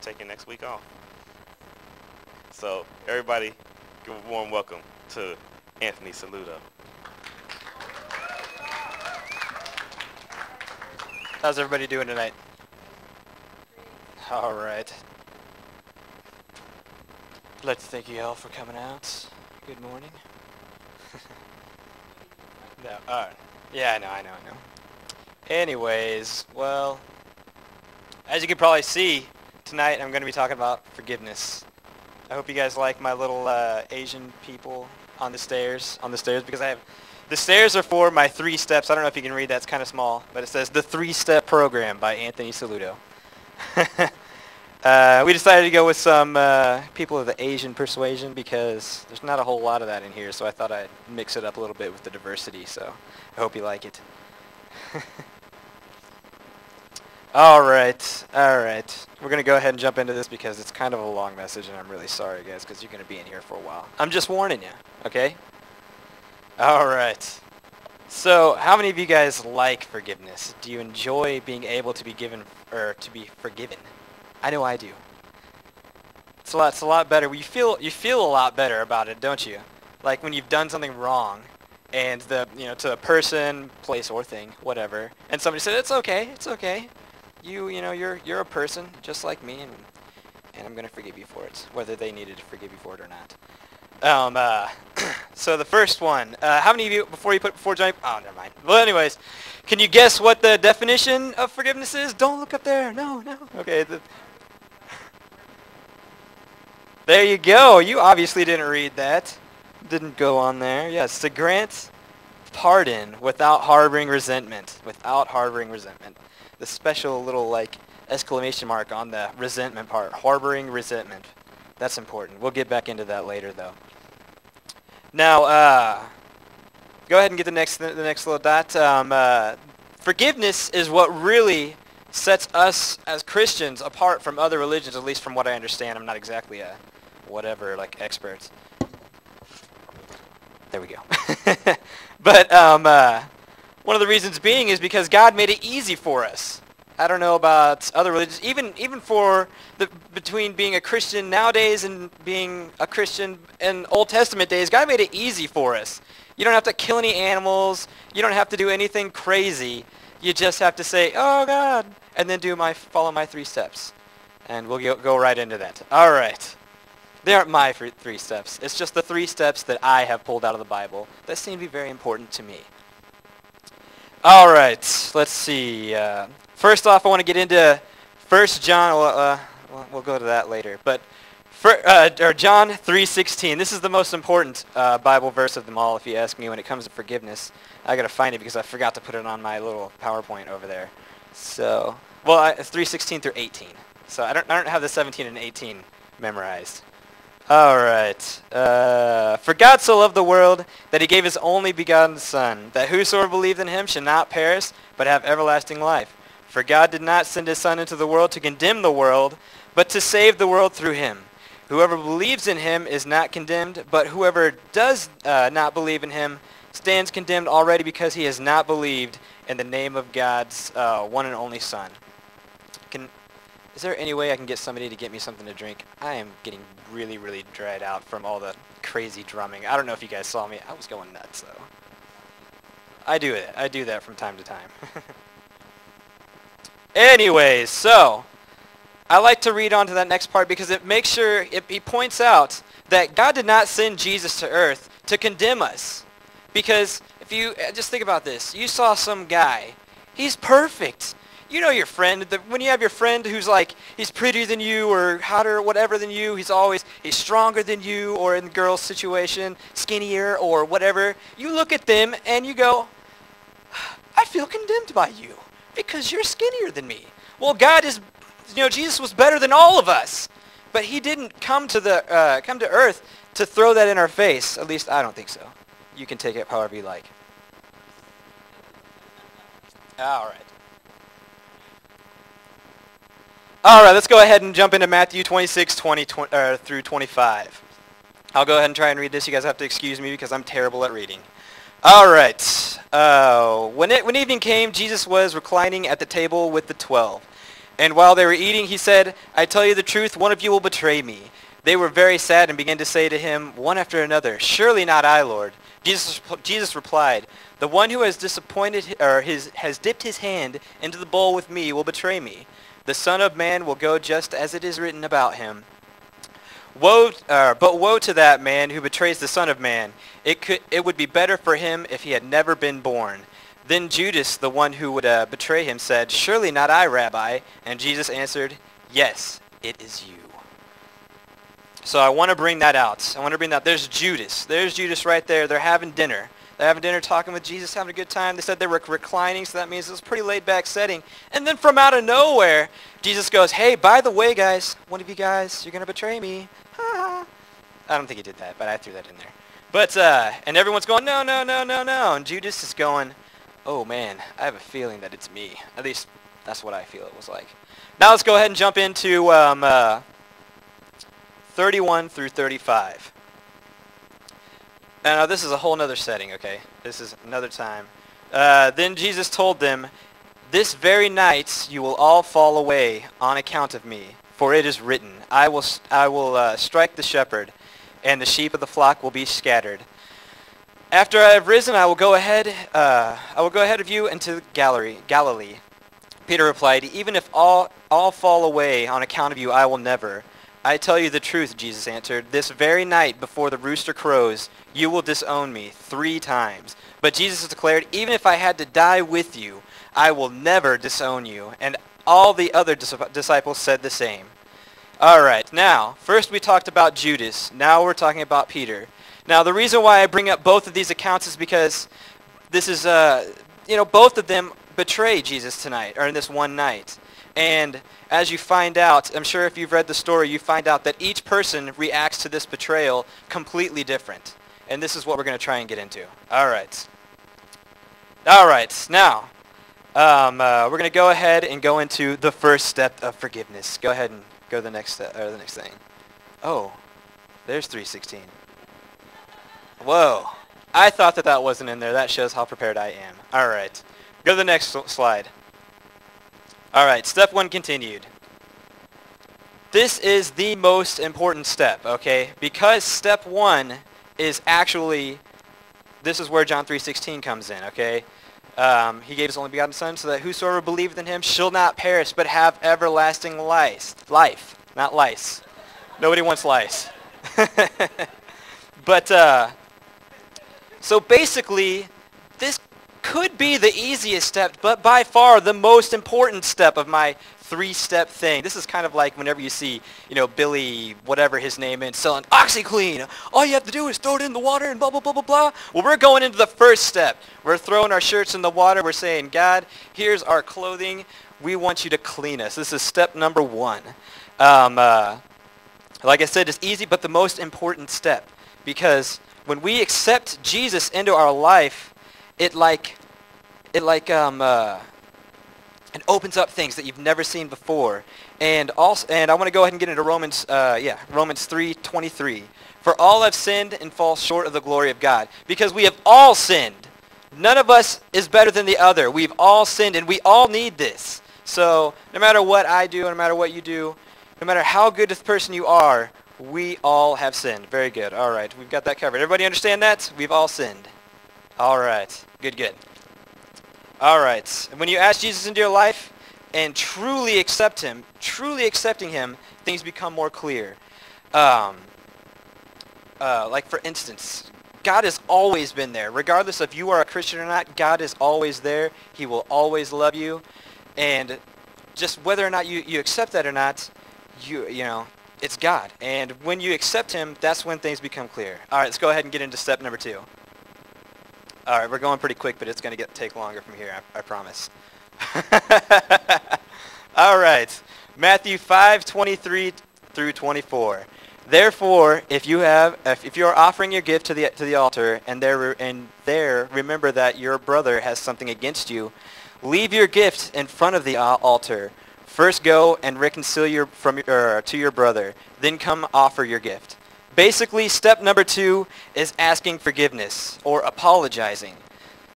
taking next week off. So everybody, give a warm welcome to Anthony Saludo. How's everybody doing tonight? All right. I'd like to thank you all for coming out. Good morning. No, yeah, I know. Anyways, well, as you can probably see, tonight I'm going to be talking about forgiveness. I hope you guys like my little Asian people on the stairs, because the stairs are for my 3 steps. I don't know if you can read that. It's kind of small, but it says The 3-Step Program by Anthony Saludo. We decided to go with some people of the Asian persuasion because there's not a whole lot of that in here, so I thought I'd mix it up a little bit with the diversity, so I hope you like it. All right. We're going to go ahead and jump into this because it's kind of a long message, and I'm really sorry, guys, because you're going to be in here for a while. I'm just warning you, okay? All right. So how many of you guys like forgiveness? Do you enjoy being able to be given or to be forgiven? I know I do. It's a lot better. You feel a lot better about it, don't you? Like when you've done something wrong, and to a person, place, or thing, whatever, and somebody said it's okay. You're a person just like me, and I'm gonna forgive you for it, whether they needed to forgive you for it or not. So the first one, how many of you, before Johnny, oh, never mind. Well, anyways, can you guess what the definition of forgiveness is? Don't look up there. No. Okay. There you go. You obviously didn't read that. Didn't go on there. Yes, to grant pardon without harboring resentment. Without harboring resentment. The special little, exclamation mark on the resentment part. Harboring resentment. That's important. We'll get back into that later, though. Now, go ahead and get the next little dot. Forgiveness is what really sets us as Christians apart from other religions, at least from what I understand. I'm not exactly a expert. There we go. But one of the reasons being is because God made it easy for us. I don't know about other religions, even for between being a Christian nowadays and being a Christian in Old Testament days, God made it easy for us. You don't have to kill any animals. You don't have to do anything crazy. You just have to say, "Oh God," and then follow my 3 steps, and we'll go right into that. All right. They aren't my 3 steps. It's just the 3 steps that I have pulled out of the Bible that seem to be very important to me. All right. Let's see. First off, I want to get into 1 John. We'll go to that later. But John 3:16. This is the most important Bible verse of them all, if you ask me, when it comes to forgiveness. I got to find it because I forgot to put it on my little PowerPoint over there. So, it's 3:16 through 18. So I don't have the 17 and 18 memorized. All right. For God so loved the world that he gave his only begotten Son, that whosoever believed in him should not perish, but have everlasting life. For God did not send his Son into the world to condemn the world, but to save the world through him. Whoever believes in him is not condemned, but whoever does not believe in him stands condemned already because he has not believed in the name of God's one and only Son. Is there any way I can get somebody to get me something to drink? I am getting really, really dried out from all the crazy drumming. I don't know if you guys saw me. I was going nuts, though. I do that from time to time. Anyways, so I like to read on to that next part because it makes sure, he points out that God did not send Jesus to earth to condemn us. Because if you just think about this, you saw some guy, he's perfect. You know your friend, when you have your friend who's he's prettier than you or hotter or whatever than you, he's stronger than you, or in the girl's situation, skinnier or whatever, you look at them and you go, I feel condemned by you because you're skinnier than me. Well, Jesus was better than all of us, but he didn't come to earth to throw that in our face. At least I don't think so. You can take it however you like. All right. All right, let's go ahead and jump into Matthew 26, 20 through 25. I'll go ahead and try and read this. You guys have to excuse me because I'm terrible at reading. All right. When evening came, Jesus was reclining at the table with the 12. And while they were eating, he said, I tell you the truth, one of you will betray me. They were very sad and began to say to him, one after another, surely not I, Lord. Jesus replied, the one who has has dipped his hand into the bowl with me will betray me. The Son of Man will go just as it is written about him. But woe to that man who betrays the Son of Man. It would be better for him if he had never been born. Then Judas, the one who would betray him, said, surely not I, Rabbi. And Jesus answered, yes, it is you. So I want to bring that out. There's Judas. There's Judas right there. They're having dinner. They're having dinner, talking with Jesus, having a good time. They said they were reclining, so that means it was a pretty laid-back setting. And then from out of nowhere, Jesus goes, hey, by the way, guys, one of you guys, you're going to betray me. I don't think he did that, but I threw that in there. But, and everyone's going, no, no, no, no, no. And Judas is going, oh, man, I have a feeling that it's me. At least that's what I feel it was like. Now let's go ahead and jump into 31 through 35. Now this is a whole other setting, okay? This is another time. Then Jesus told them, this very night you will all fall away on account of me. For it is written, I will strike the shepherd, and the sheep of the flock will be scattered. After I have risen, I will go ahead of you into Galilee. Peter replied, even if all fall away on account of you, I will never. I tell you the truth, Jesus answered. This very night before the rooster crows, you will disown me 3 times. But Jesus declared, even if I had to die with you, I will never disown you. And all the other disciples said the same. All right, now, first we talked about Judas. Now we're talking about Peter. Now, the reason why I bring up both of these accounts is because this is, both of them betray Jesus tonight, or in this one night. And as you find out, I'm sure if you've read the story, you find out that each person reacts to this betrayal completely different. And this is what we're going to try and get into. All right. All right. Now, we're going to go ahead and go into the first step of forgiveness. Go ahead and go to the next step, or the next thing. Oh, there's 3:16. Whoa. I thought that wasn't in there. That shows how prepared I am. All right. Go to the next slide. All right, step 1 continued. This is the most important step, okay? Because step 1 is actually, this is where John 3:16 comes in, okay? He gave his only begotten Son so that whosoever believeth in him shall not perish but have everlasting life, not lice. Nobody wants lice. But, so basically, this could be the easiest step, but by far the most important step of my 3-step thing. This is kind of like whenever you see, Billy, whatever his name is, selling OxyClean. All you have to do is throw it in the water and blah, blah, blah, blah, blah. Well, we're going into the first step. We're throwing our shirts in the water. We're saying, God, here's our clothing. We want you to clean us. This is step number 1. Like I said, it's easy, but the most important step. Because when we accept Jesus into our life, it opens up things that you've never seen before. And I want to go ahead and get into Romans 3:23. For all have sinned and fall short of the glory of God. Because we have all sinned. None of us is better than the other. We've all sinned, and we all need this. So no matter what I do, no matter what you do, no matter how good a person you are, we all have sinned. Very good. All right, we've got that covered. Everybody understand that? We've all sinned. All right. Good. All right. When you ask Jesus into your life and truly accept him, accepting him, things become more clear. Like for instance, God has always been there. Regardless if you are a Christian or not, God is always there. He will always love you. And just whether or not you accept that or not, it's God. And when you accept him, that's when things become clear. All right, let's go ahead and get into step number 2. All right, we're going pretty quick, but it's going to take longer from here, I promise. All right, Matthew 5:23 through 24. Therefore, if you are offering your gift to the altar, and there remember that your brother has something against you, leave your gift in front of the altar. First go and reconcile to your brother, then come offer your gift. Basically, step number 2 is asking forgiveness or apologizing.